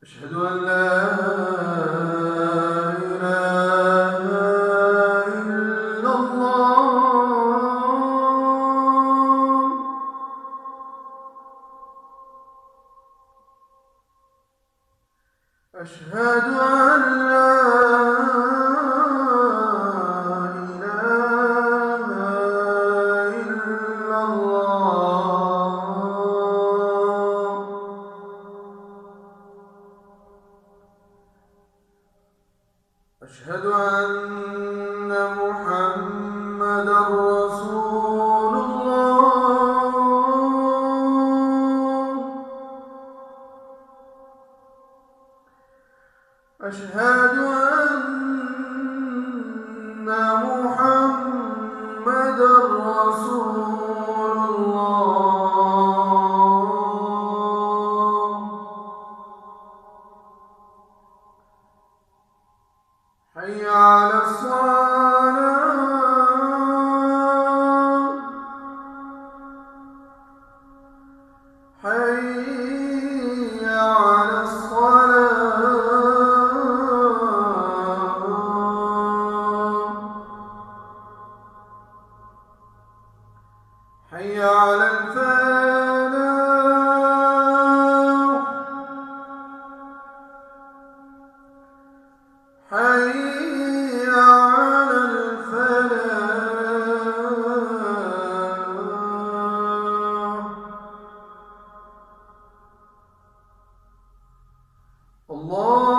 أشهد أن لا إله إلا الله. أشهد أن لا إله إلا الله. أشهد أن محمدًا رسول الله. أشهد أن محمدًا رسول الله. حي على الصلاة. حي على الصلاة. حي على الفلاح. حي على الفلاح. الله